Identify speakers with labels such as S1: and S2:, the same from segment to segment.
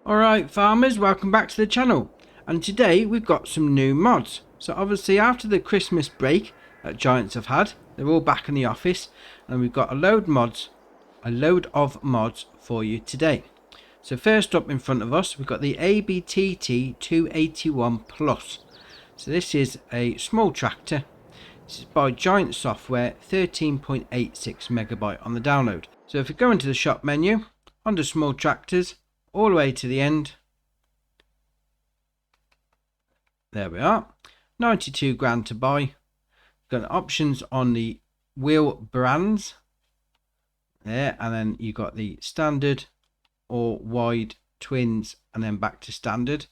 S1: Alright farmers, welcome back to the channel, and today we've got some new mods. So obviously after the Christmas break that Giants have had, they're all back in the office, and we've got a load of mods for you today. So first up in front of us, we've got the ABTT 281 Plus. So this is a small tractor. This is by Giant Software, 13.86 megabyte on the download. So if we go into the shop menu, under small tractors, all the way to the end, there we are, 92 grand to buy. Got options on the wheel brands there, and then you got the standard or wide, twins, and then back to standard.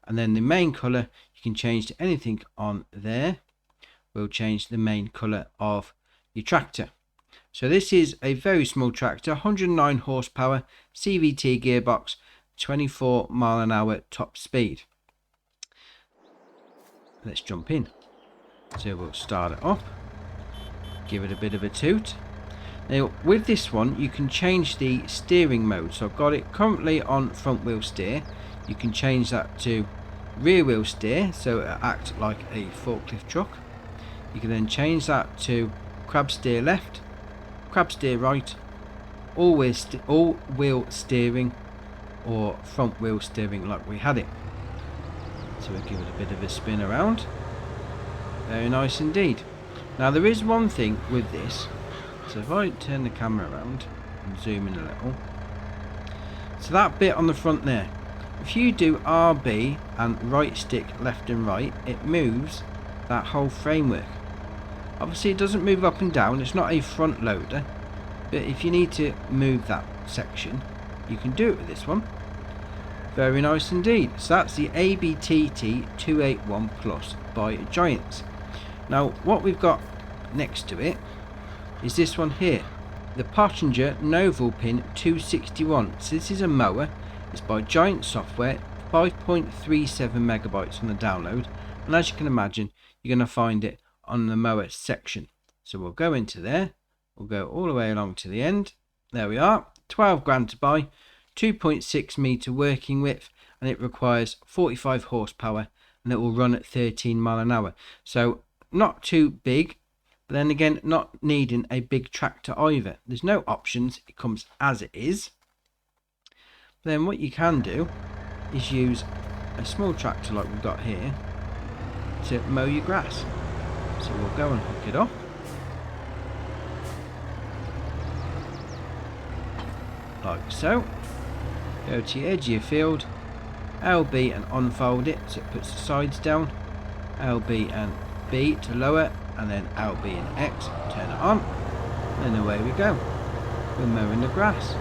S1: And then the main color you can change to anything on there. We'll change the main color of your tractor. So this is a very small tractor, 109 horsepower, CVT gearbox, 24 mile an hour top speed. Let's jump in. So we'll start it up, give it a bit of a toot. Now with this one you can change the steering mode. So I've got it currently on front wheel steer. You can change that to rear wheel steer, so it acts like a forklift truck. You can then change that to crab steer left, crab steer right, all wheel steering, or front wheel steering like we had it. So we'll give it a bit of a spin around. Very nice indeed. Now there is one thing with this. So if I turn the camera around and zoom in a little, so that bit on the front there, if you do RB and right stick left and right, it moves that whole framework. Obviously it doesn't move up and down, it's not a front loader, but if you need to move that section you can do it with this one. Very nice indeed. So that's the ABTT 281 Plus by Giants. Now what we've got next to it is this one here, the Pottinger Novel Pin 261. So this is a mower. It's by Giant Software, 5.37 megabytes on the download, and as you can imagine you're going to find it on the mower section. So we'll go into there, we'll go all the way along to the end. There we are, 12 grand to buy, 2.6 meter working width, and it requires 45 horsepower, and it will run at 13 mile an hour. So not too big, but then again not needing a big tractor either. There's no options, it comes as it is. Then what you can do is use a small tractor like we've got here to mow your grass. So we'll go and hook it up. Like so. Go to the edge of your field, LB and unfold it so it puts the sides down, LB and B to lower, and then LB and X, turn it on, and away we go. We're mowing the grass.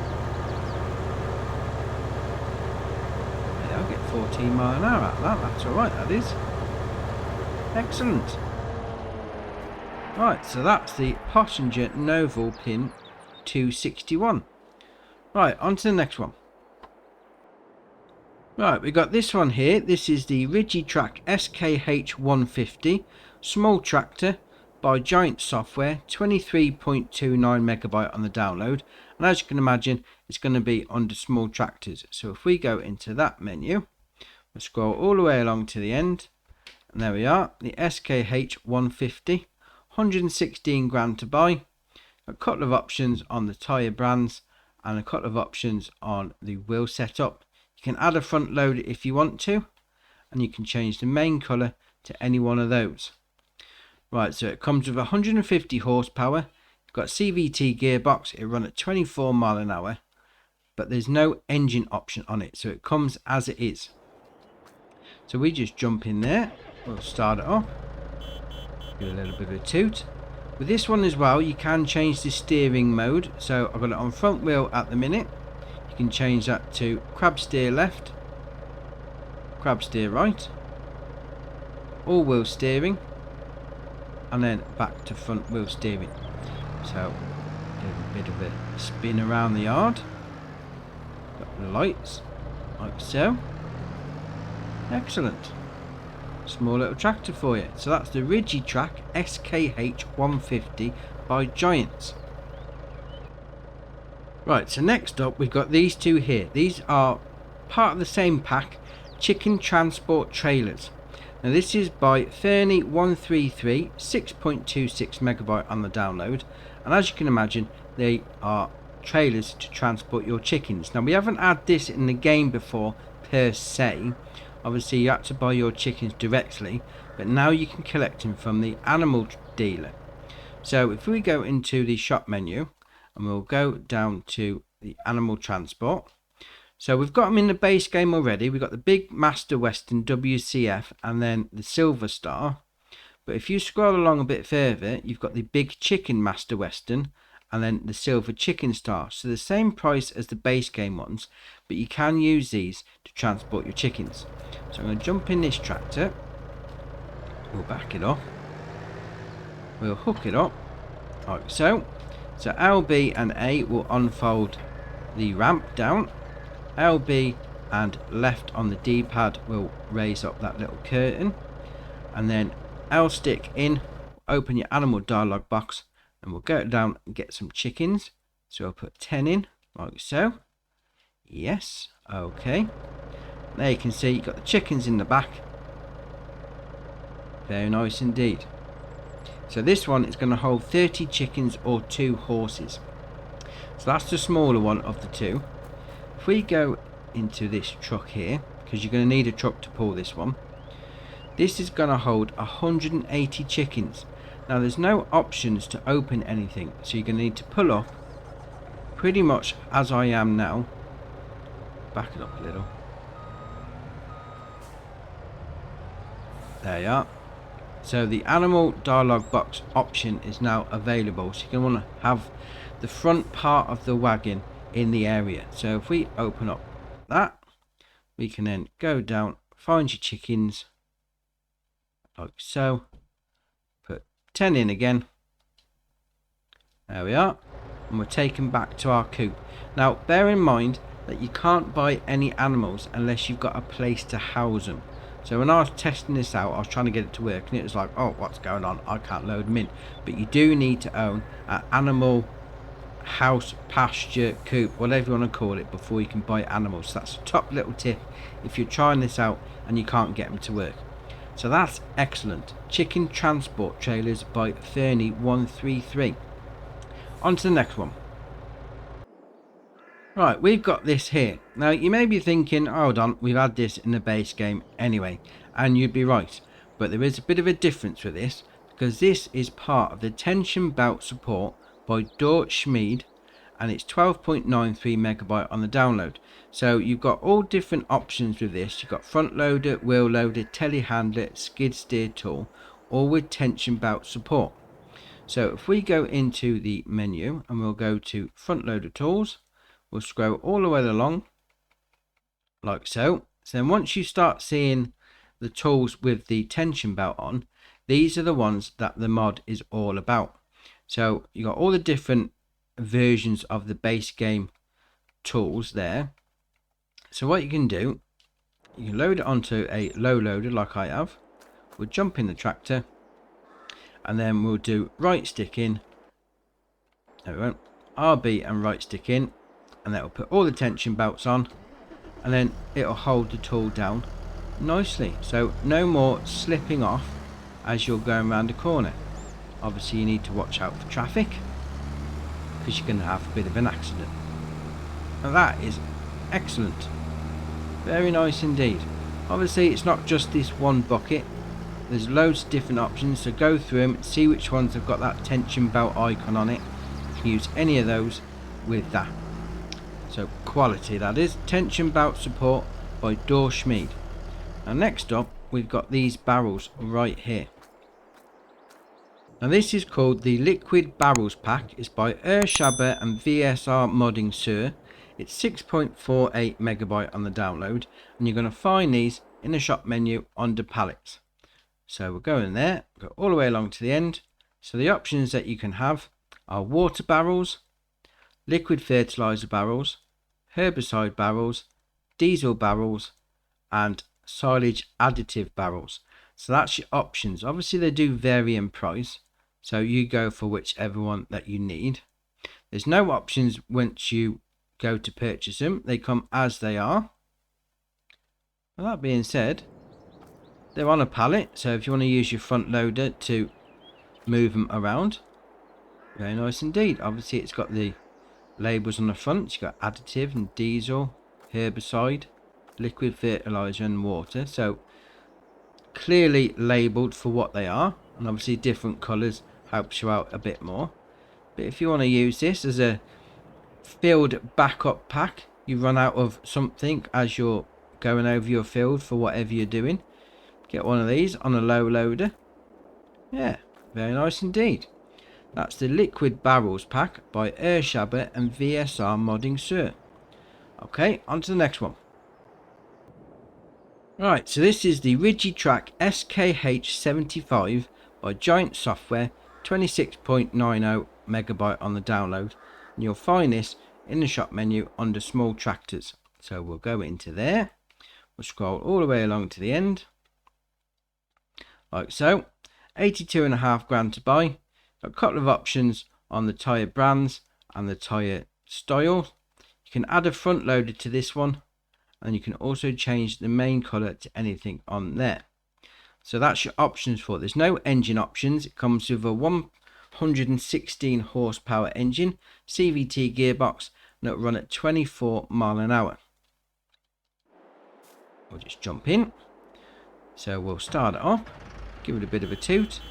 S1: Yeah, I'll get 14 mile an hour out of that, that's alright, that is. Excellent. Right, so that's the Pottinger Novel Pin 261. Right, on to the next one. Right, we got this one here. This is the Rigitrack SKH150 small tractor by Giant Software, 23.29 megabyte on the download, and as you can imagine it's going to be under small tractors. So if we go into that menu, we'll scroll all the way along to the end, and there we are, the SKH150, 116 grand to buy. A couple of options on the tyre brands and a couple of options on the wheel setup. You can add a front loader if you want to, and you can change the main colour to any one of those. Right, so it comes with 150 horsepower, you've got CVT gearbox, it runs at 24 mile an hour, but there's no engine option on it, so it comes as it is. So we just jump in there, we'll start it up, give it a little bit of a toot. With this one as well, you can change the steering mode, so I've got it on front wheel at the minute. You can change that to crab steer left, crab steer right, all wheel steering, and then back to front wheel steering. So give a bit of a spin around the yard, got the lights like so. Excellent. Small little tractor for you. So that's the Rigitrack SKH150 by Giants. Right, so next up we've got these two here. These are part of the same pack, chicken transport trailers. Now this is by FS22, 6.26 megabyte on the download, and as you can imagine, they are trailers to transport your chickens. Now we haven't had this in the game before per se. Obviously you have to buy your chickens directly, but now you can collect them from the animal dealer. So if we go into the shop menu and we'll go down to the animal transport. So we've got them in the base game already. We've got the big Master Western WCF and then the Silver Star. But if you scroll along a bit further, you've got the big Chicken Master Western and then the Silver Chicken Star. So the same price as the base game ones, but you can use these to transport your chickens. So I'm going to jump in this tractor. We'll back it up. We'll hook it up like so. So LB and A will unfold the ramp down. LB and left on the D-pad will raise up that little curtain, and then L stick in, open your animal dialog box, and we'll go down and get some chickens. So I'll put 10 in like so. Yes, okay. There you can see you've got the chickens in the back. Very nice indeed. So this one is going to hold 30 chickens or 2 horses. So that's the smaller one of the two. If we go into this truck here, because you're going to need a truck to pull this one, this is going to hold 180 chickens. Now there's no options to open anything, so you're going to need to pull up pretty much as I am now. Back it up a little. There you are. So the animal dialog box option is now available, so you're going to want to have the front part of the wagon in the area. So if we open up that, we can then go down, find your chickens like so, put 10 in again. There we are, and we're taken back to our coop. Now bear in mind that you can't buy any animals unless you've got a place to house them. So when I was testing this out, I was trying to get it to work, and it was like, oh, what's going on? I can't load them in. But you do need to own an animal house, pasture, coop, whatever you want to call it, before you can buy animals. So that's a top little tip if you're trying this out and you can't get them to work. So that's excellent. Chicken transport trailers by FS22. On to the next one. Right, we've got this here. Now you may be thinking, hold on, we've had this in the base game anyway, and you'd be right, but there is a bit of a difference with this, because this is part of the tension belt support by Schmied, and it's 12.93 megabyte on the download. So you've got all different options with this. You've got front loader, wheel loader, telehandler, skid steer tool, all with tension belt support. So if we go into the menu and we'll go to front loader tools, we'll scroll all the way along like so. So then once you start seeing the tools with the tension belt on, these are the ones that the mod is all about. So you got all the different versions of the base game tools there. So what you can do, you can load it onto a low loader like I have. We'll jump in the tractor, and then we'll do right stick in. There we go. RB and right stick in, and that will put all the tension belts on, and then it'll hold the tool down nicely, so no more slipping off as you're going around the corner. Obviously you need to watch out for traffic, because you're going to have a bit of an accident. Now that is excellent, very nice indeed. Obviously it's not just this one bucket, there's loads of different options, so go through them, see which ones have got that tension belt icon on it. You can use any of those with that. So quality, that is. Tension belt support by Schmied. Now next up we've got these barrels right here. Now this is called the Liquid Barrels Pack. It's by Ershaber and VSR Modding Sir. It's 6.48 megabyte on the download, and you're going to find these in the shop menu under pallets. So we'll go in there, go all the way along to the end. So the options that you can have are water barrels, liquid fertilizer barrels, herbicide barrels, diesel barrels, and silage additive barrels. So that's your options. Obviously they do vary in price, so you go for whichever one that you need. There's no options once you go to purchase them, they come as they are. Well, that being said, they're on a pallet, so if you want to use your front loader to move them around, very nice indeed. Obviously it's got the labels on the front. You've got additive and diesel, herbicide, liquid fertilizer and water, so clearly labelled for what they are, and obviously different colours helps you out a bit more. But if you want to use this as a field backup pack, you run out of something as you're going over your field for whatever you're doing, get one of these on a low loader. Yeah, very nice indeed. That's the liquid barrels pack by Ershaber and VSR Modding Sir. Okay, on to the next one. Right, so this is the Rigitrack SKH75 by Giant Software, 26.90 megabyte on the download, and you'll find this in the shop menu under small tractors. So we'll go into there, we'll scroll all the way along to the end, like so. 82.5 grand to buy. Got a couple of options on the tyre brands and the tyre style. You can add a front loader to this one, and you can also change the main colour to anything on there. So that's your options for it. There's no engine options. It comes with a 116 horsepower engine, CVT gearbox, and it'll run at 24 mile an hour. We'll just jump in. So we'll start it up, give it a bit of a toot.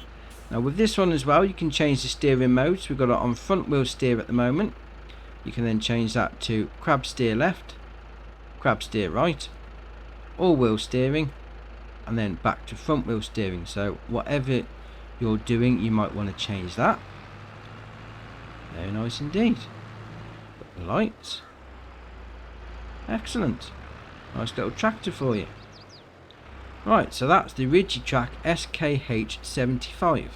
S1: Now with this one as well, you can change the steering modes. We've got it on front wheel steer at the moment. You can then change that to crab steer left, crab steer right, all wheel steering, and then back to front wheel steering. So whatever you're doing, you might want to change that. Very nice indeed. Got the lights. Excellent. Nice little tractor for you. Right, so that's the Rigitrack SKH75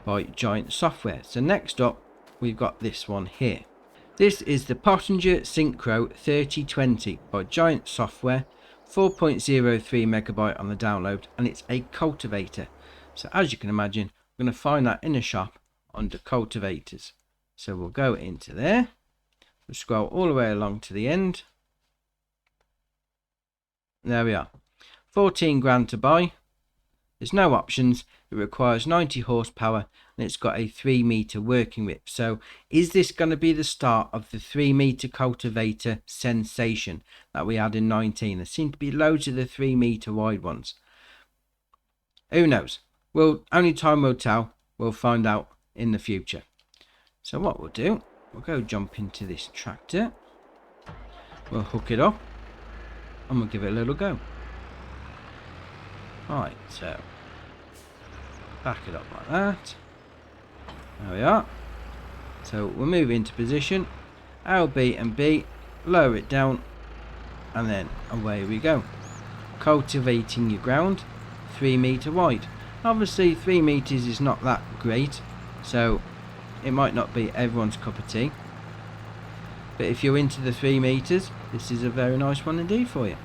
S1: by Giant Software. So next up, we've got this one here. This is the Pottinger Synchro 3020 by Giant Software, 4.03 megabyte on the download, and it's a cultivator. So as you can imagine, we're going to find that in the shop under cultivators. So we'll go into there, we'll scroll all the way along to the end. There we are. 14 grand to buy. There's no options. It requires 90 horsepower and it's got a 3 meter working width. So is this going to be the start of the 3 meter cultivator sensation that we had in 19? There seem to be loads of the 3 meter wide ones. Who knows? Well, only time will tell. We'll find out in the future. So what we'll do, we'll go jump into this tractor. We'll hook it up and we'll give it a little go. Right, so back it up like that. There we are. So we'll move into position, LB and B, lower it down, and then away we go. Cultivating your ground, 3 meter wide. Obviously 3 meters is not that great, so it might not be everyone's cup of tea, but if you're into the 3 meters, this is a very nice one indeed for you.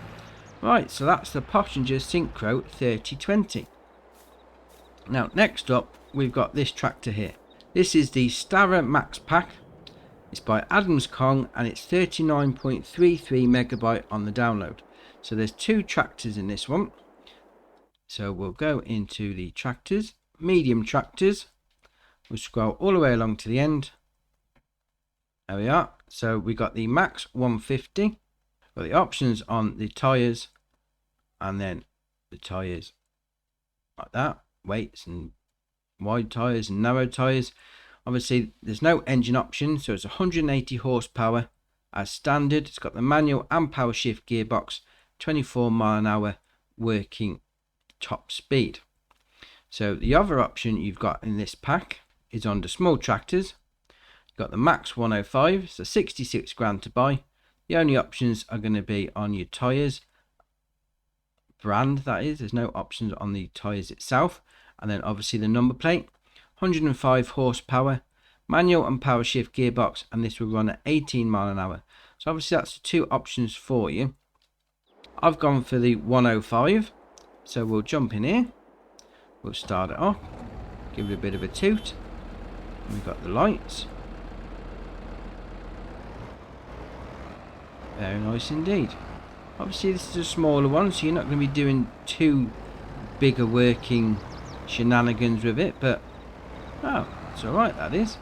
S1: Right, so that's the Pottinger Synchro 3020. Now next up, we've got this tractor here. This is the Stara Max Pack. It's by Adams Kong and it's 39.33 megabyte on the download. So there's 2 tractors in this one. So we'll go into the tractors, medium tractors. We'll scroll all the way along to the end. There we are. So we got the Max 150. Got the options on the tyres, and then the tyres like that, weights and wide tyres and narrow tyres. Obviously there's no engine option, so it's 180 horsepower as standard. It's got the manual and power shift gearbox, 24 mile an hour working top speed. So the other option you've got in this pack is on the small tractors. You've got the Max 105, so 66 grand to buy. The only options are going to be on your tyres brand, that is. There's no options on the tyres itself. And then obviously the number plate, 105 horsepower, manual and power shift gearbox, and this will run at 18 mile an hour. So obviously that's the 2 options for you. I've gone for the 105, so we'll jump in here, we'll start it off, give it a bit of a toot, and we've got the lights. Very nice indeed. Obviously this is a smaller one, so you're not going to be doing too bigger working shenanigans with it, but oh, it's alright, that is.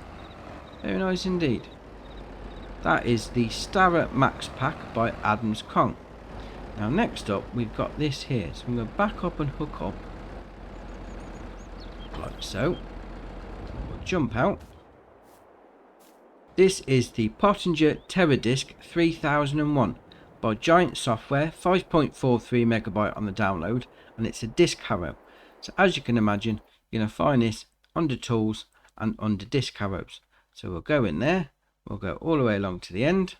S1: Very nice indeed. That is the Starra Max Pack by Adams Kong. Now next up we've got this here, so I'm going to back up and hook up like so. We'll jump out. This is the Pottinger Terradisk 3001 by Giant Software, 5.43 megabyte on the download, and it's a disc harrow. So as you can imagine, you're going to find this under tools and under disc harrows. So we'll go in there, we'll go all the way along to the end.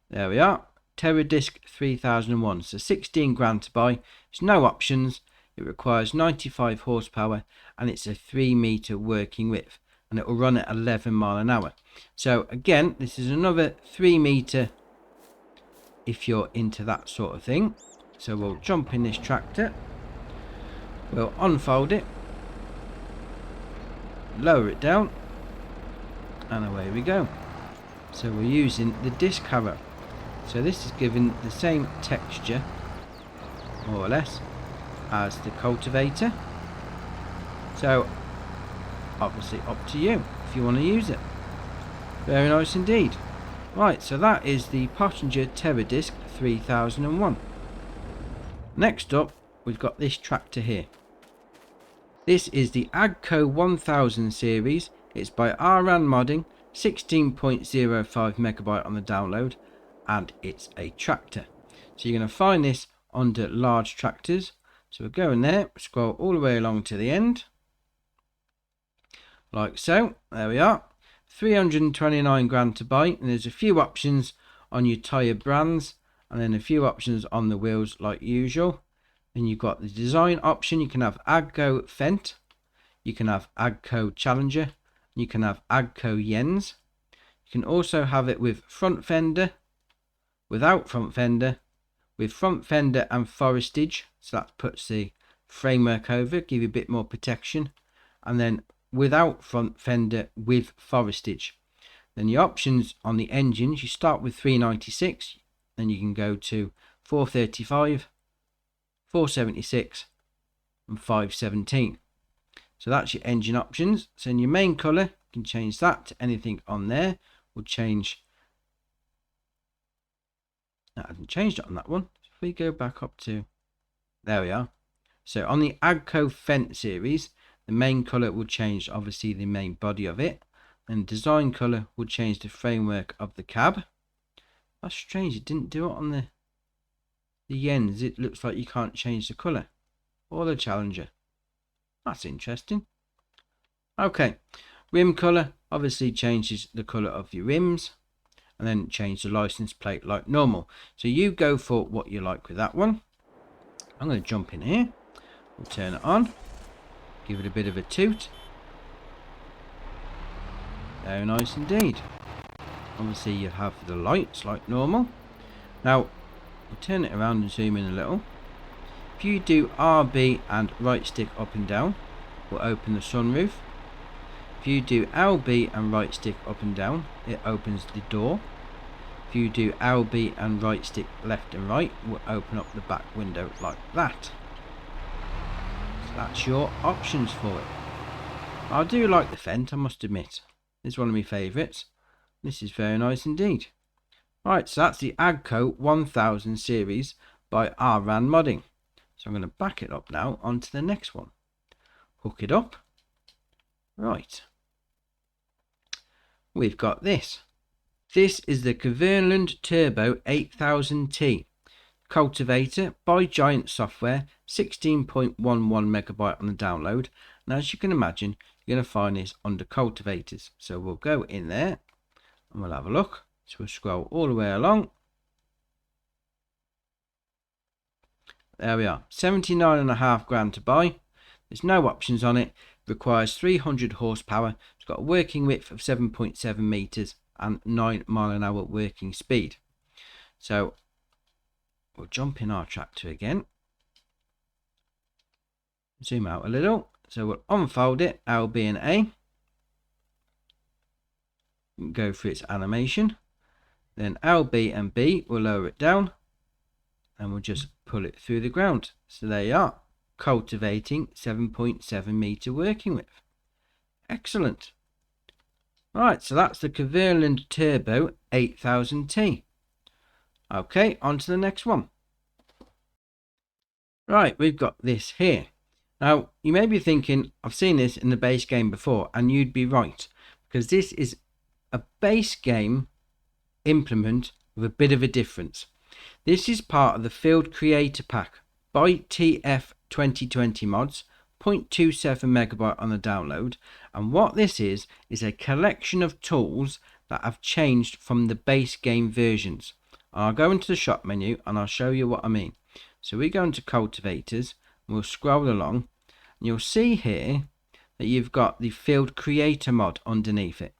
S1: There we are, Terradisk 3001, so 16 grand to buy. It's no options, it requires 95 horsepower and it's a 3 meter working width, and it will run at 11 mile an hour. So again, this is another 3 meter if you're into that sort of thing. So we'll jump in this tractor, we'll unfold it, lower it down, and away we go. So we're using the disc harrow. So this is given the same texture, more or less, as the Cultivator. So obviously up to you if you want to use it. Very nice indeed. Right, so that is the Pottinger Terradisk 3001. Next up, we've got this tractor here. This is the Agco 1000 series. It's by RAN Modding, 16.05 megabyte on the download, and it's a tractor. So you're going to find this under large tractors. So we'll go in there, scroll all the way along to the end, like so. There we are, 329 grand to buy, and there's a few options on your tyre brands, and then a few options on the wheels like usual. Then you've got the design option. You can have Agco Fendt, you can have Agco Challenger, you can have Agco Jens. You can also have it with front fender, without front fender, with front fender and forestage, so that puts the framework over, give you a bit more protection, and then without front fender with forestage. Then the options on the engines, you start with 396, then you can go to 435, 476 and 517. So that's your engine options. So in your main colour, you can change that to anything on there. We'll change, I haven't changed it on that one. If we go back up to, there we are. So on the Agco Fendt series, the main colour will change obviously the main body of it, and design colour will change the framework of the cab. That's strange, it didn't do it on the Jens. It looks like you can't change the colour, or the Challenger. That's interesting. Okay, rim colour obviously changes the colour of your rims, and then change the license plate like normal. So you go for what you like with that one. I'm going to jump in here, we'll turn it on, give it a bit of a toot. Very nice indeed. Obviously you have the lights like normal. Now we'll turn it around and zoom in a little. If you do RB and right stick up and down, will open the sunroof. If you do LB and right stick up and down, it opens the door. If you do LB and right stick left and right, will open up the back window like that. So that's your options for it. I do like the Fendt, I must admit. It's one of my favourites. This is very nice indeed. Right, so that's the Agco 1000 series by RAN Modding. So I'm going to back it up now onto the next one. Hook it up. Right. We've got this. This is the Coverland Turbo 8000T Cultivator by Giant Software, 16.11 megabyte on the download. And as you can imagine, you're going to find this under cultivators. So we'll go in there and we'll have a look. So we'll scroll all the way along. There we are, 79.5 grand to buy. There's no options on it. Requires 300 horsepower. It's got a working width of 7.7 meters and 9 mile an hour working speed. So we'll jump in our tractor again. Zoom out a little. So we'll unfold it, LB and A. Go for its animation. Then LB and B will lower it down, and we'll just pull it through the ground. So there you are, cultivating 7.7 meter working width. Excellent. Right, so that's the Coverland Turbo 8000T. Okay, on to the next one. Right, we've got this here. Now, you may be thinking, I've seen this in the base game before, and you'd be right, because this is a base game implement with a bit of a difference. This is part of the Field Creator Pack by FS22 mods, 0.27 megabyte on the download, and what this is a collection of tools that have changed from the base game versions. I'll go into the shop menu and I'll show you what I mean. So we go into Cultivators, and we'll scroll along, and you'll see here that you've got the Field Creator mod underneath it.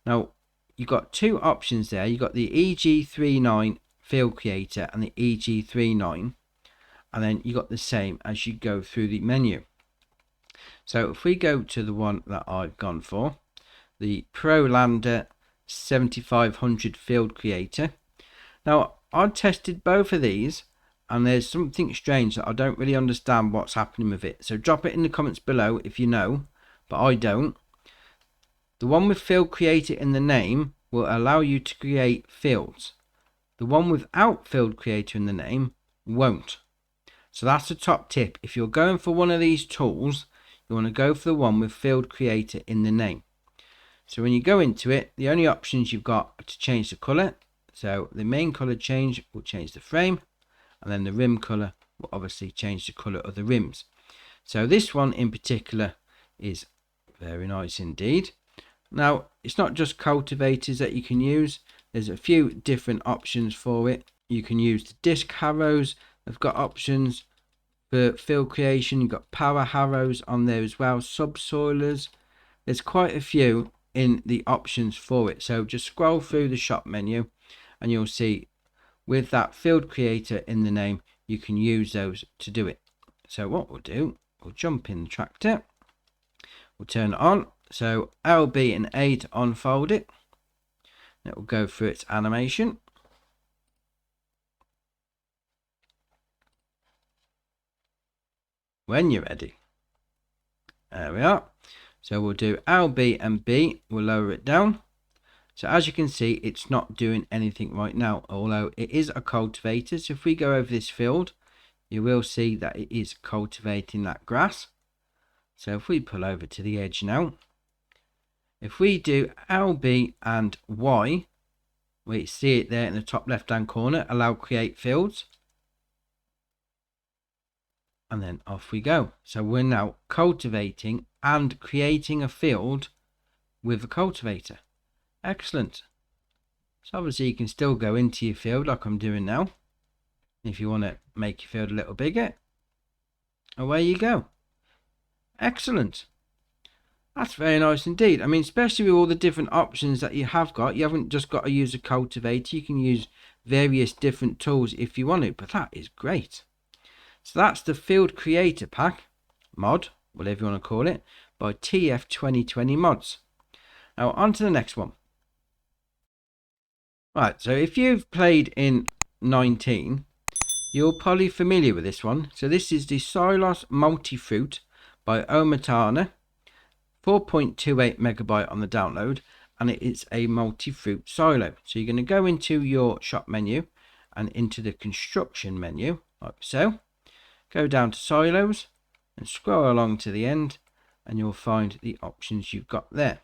S1: Now, you've got two options there. You've got the EG39 Field Creator and the EG39, and then you got the same as you go through the menu. So if we go to the one that I've gone for, the ProLander 7500 Field Creator. Now, I tested both of these, and there's something strange that I don't really understand what's happening with it. So drop it in the comments below if you know, but I don't. The one with Field Creator in the name will allow you to create fields. The one without Field Creator in the name won't. So that's the top tip. If you're going for one of these tools, you want to go for the one with Field Creator in the name. So when you go into it, the only options you've got are to change the color. So the main color change will change the frame, and then the rim color will obviously change the color of the rims. So this one in particular is very nice indeed. Now, it's not just cultivators that you can use. There's a few different options for it. You can use the disc harrows. They've got options for field creation. You've got power harrows on there as well, subsoilers. There's quite a few in the options for it. So just scroll through the shop menu and you'll see with that Field Creator in the name, you can use those to do it. So what we'll do, we'll jump in the tractor. We'll turn it on. So LB and A to unfold it. It will go through its animation. When you're ready. There we are. So we'll do LB and B. We'll lower it down. So as you can see, it's not doing anything right now, although it is a cultivator. So if we go over this field, you will see that it is cultivating that grass. So if we pull over to the edge now, if we do LB and Y, we see it there in the top left hand corner, allow create fields. And then off we go. So we're now cultivating and creating a field with a cultivator. Excellent. So obviously you can still go into your field like I'm doing now. If you want to make your field a little bigger, away you go. Excellent. That's very nice indeed. I mean, especially with all the different options that you have got. You haven't just got to use a cultivator. You can use various different tools if you want to. But that is great. So that's the Field Creator Pack mod, whatever you want to call it, by FS22 mods. Now on to the next one. Right, so if you've played in 19, you're probably familiar with this one. So this is the Silos Multi-Fruit by Omatana, 4.28 megabyte on the download, and it is a multi-fruit silo. So you're going to go into your shop menu and into the construction menu, like so. Go down to silos and scroll along to the end, and you'll find the options you've got there.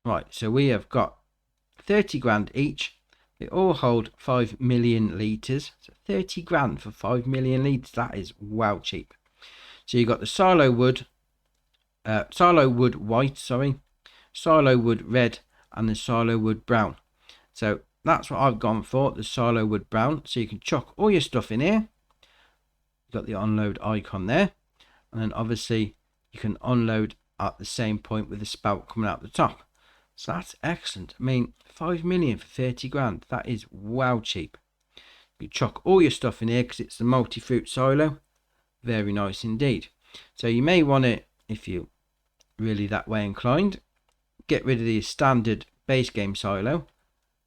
S1: Right, so we have got 30 grand each. They all hold 5 million litres. So 30 grand for 5 million litres. That is wow cheap. So you've got the silo wood white, silo wood red, and the silo wood brown. So that's what I've gone for, the silo wood brown. So you can chuck all your stuff in here. You've got the unload icon there, and then obviously you can unload at the same point with the spout coming out the top. So that's excellent. I mean, 5 million for 30 grand. That is wow cheap. You chuck all your stuff in here because it's the multi-fruit silo. Very nice indeed. So you may want to, if you're really that way inclined, get rid of the standard base game silo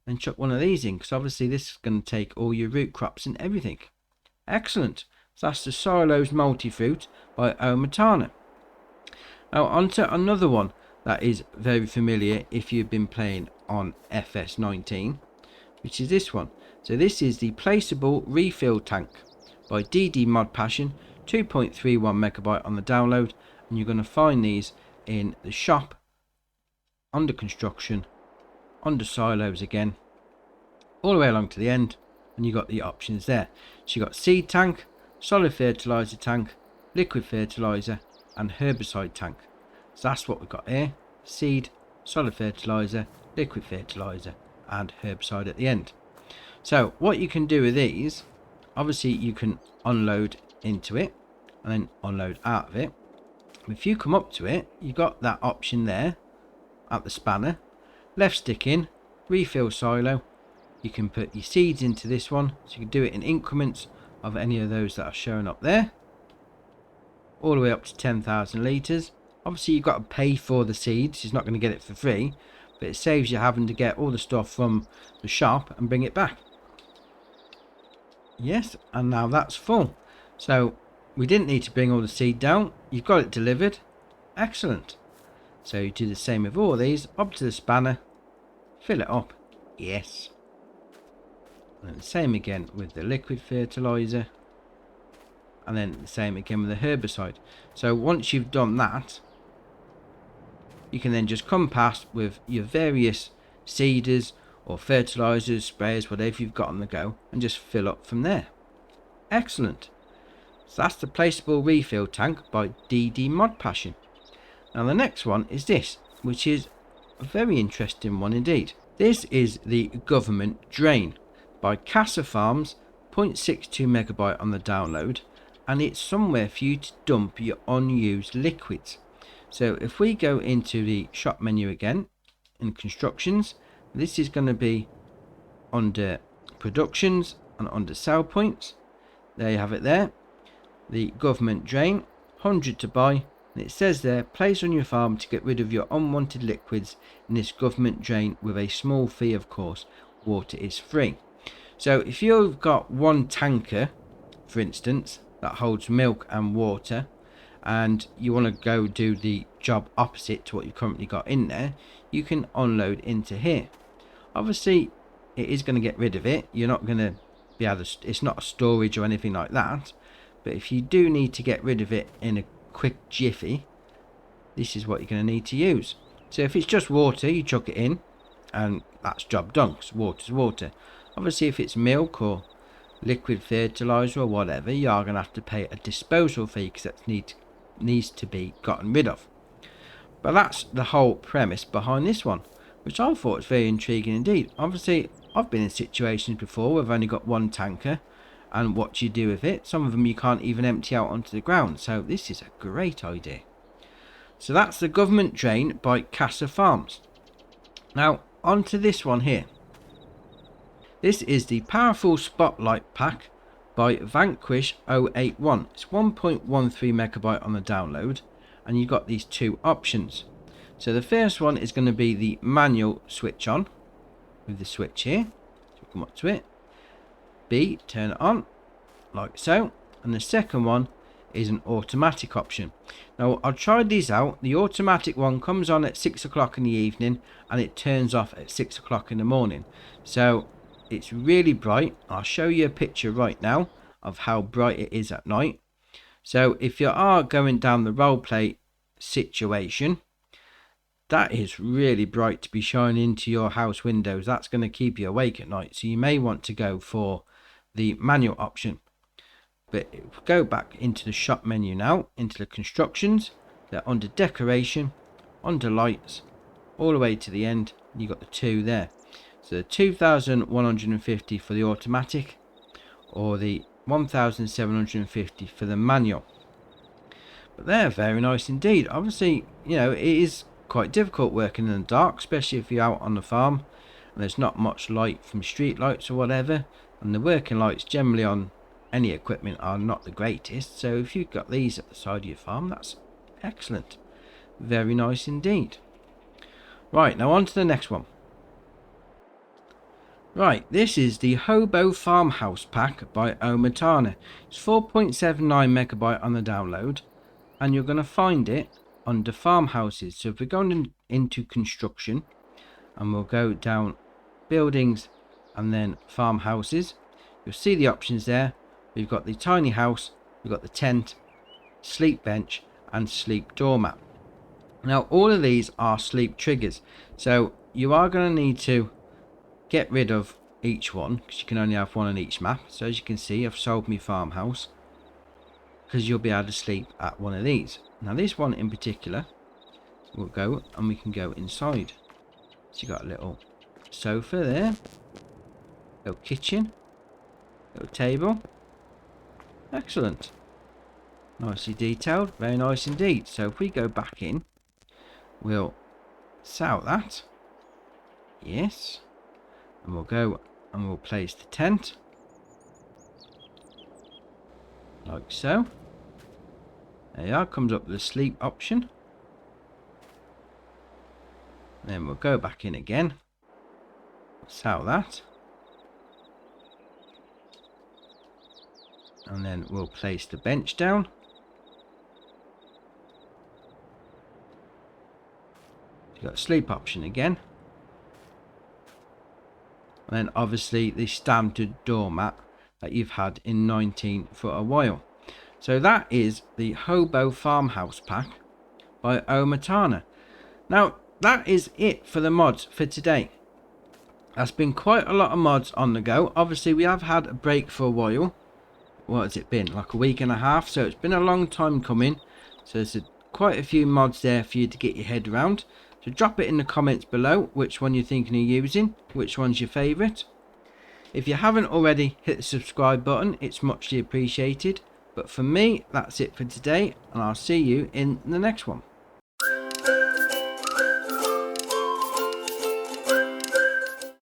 S1: and chuck one of these in, because obviously this is going to take all your root crops and everything. Excellent. So that's the Silo's Multi-Fruit by Omatana. Now onto another one that is very familiar if you've been playing on FS19, which is this one. So this is the Placeable Refill Tank by DD Mod Passion, 2.31 megabyte on the download, and you're going to find these in the shop, under construction, under silos again, all the way along to the end, and you got the options there. So you got seed tank, solid fertilizer tank, liquid fertilizer, and herbicide tank. So that's what we've got here: seed, solid fertilizer, liquid fertilizer, and herbicide at the end. So what you can do with these, obviously you can unload into it and then unload out of it. If you come up to it, you got that option there at the spanner, left stick in, refill silo. You can put your seeds into this one, so you can do it in increments of any of those that are showing up there, all the way up to 10,000 litres. Obviously you've got to pay for the seeds, it's not going to get it for free, but it saves you having to get all the stuff from the shop and bring it back. Yes, and now that's full. So we didn't need to bring all the seed down, you've got it delivered. Excellent. So you do the same with all these, up to the spanner, fill it up. Yes. And the same again with the liquid fertilizer, and then the same again with the herbicide. So once you've done that, you can then just come past with your various seeders or fertilizers, sprayers, whatever you've got on the go, and just fill up from there. Excellent. So that's the Placeable Refill Tank by DD Mod Passion. Now the next one is this, which is a very interesting one indeed. This is the Government Drain by Casa Farms, 0.62 megabyte on the download, and it's somewhere for you to dump your unused liquids. So if we go into the shop menu again, in constructions, this is going to be under productions and under sell points. There you have it there, the Government Drain, 100 to buy, and it says there, place on your farm to get rid of your unwanted liquids in this Government Drain with a small fee, of course. Water is free. So if you've got one tanker, for instance, that holds milk and water, and you want to go do the job opposite to what you've currently got in there, you can unload into here. Obviously it is going to get rid of it, you're not going to be able to, it's not a storage or anything like that, but if you do need to get rid of it in a quick jiffy, this is what you're going to need to use. So if it's just water, you chuck it in and that's job done, because water's water. Obviously if it's milk or liquid fertilizer or whatever, you are going to have to pay a disposal fee, because that needs to be gotten rid of. But that's the whole premise behind this one, which I thought was very intriguing indeed. Obviously I've been in situations before where I've only got one tanker, and what you do with it, some of them you can't even empty out onto the ground, so this is a great idea. So that's the Government Drain by Casa Farms. Now onto this one here. This is the Powerful Spotlight Pack by Vanquish 081. It's 1.13 megabyte on the download, and you've got these two options. So the first one is going to be the manual switch on, with the switch here. So come up to it. B, turn it on, like so. And the second one is an automatic option. Now I've tried these out. The automatic one comes on at 6 o'clock in the evening, and it turns off at 6 o'clock in the morning. So it's really bright. I'll show you a picture right now of how bright it is at night. So if you are going down the roleplay situation, that is really bright to be shining into your house windows. That's going to keep you awake at night. So you may want to go for the manual option. But if we go back into the shop menu now, into the constructions, they're under decoration, under lights, all the way to the end. You got the two there. So 2,150 for the automatic, or the 1,750 for the manual. But they're very nice indeed. Obviously, you know, it is quite difficult working in the dark, especially if you're out on the farm and there's not much light from street lights or whatever, and the working lights generally on any equipment are not the greatest. So if you've got these at the side of your farm, that's excellent. Very nice indeed. Right, now on to the next one. Right, this is the Hobo Farmhouse Pack by Omatana. It's 4.79 megabyte on the download, and you're going to find it under farmhouses. So if we're going into construction, and we'll go down buildings and then farmhouses, you'll see the options there. We've got the tiny house, we've got the tent, sleep bench and sleep doormat. Now all of these are sleep triggers, so you are going to need to get rid of each one because you can only have one on each map. So as you can see, I've sold me farmhouse because you'll be able to sleep at one of these. Now this one in particular, we'll go and we can go inside. So you got a little sofa there, little kitchen, little table. Excellent, nicely detailed, very nice indeed. So if we go back in, we'll sell that, yes, and we'll go and we'll place the tent like so. There you are, comes up with the sleep option. Then we'll go back in again, sell that, and then we'll place the bench down. You've got a sleep option again, and then obviously the standard doormat that you've had in 19 for a while. So that is the Hobo Farmhouse Pack by Omatana. Now that is it for the mods for today. That's been quite a lot of mods on the go. Obviously we have had a break for a while. What has it been, like a week and a half? So it's been a long time coming. So there's quite a few mods there for you to get your head around. So drop it in the comments below which one you're thinking of using, which one's your favourite. If you haven't already, hit the subscribe button, it's muchly appreciated. But for me, that's it for today, and I'll see you in the next one.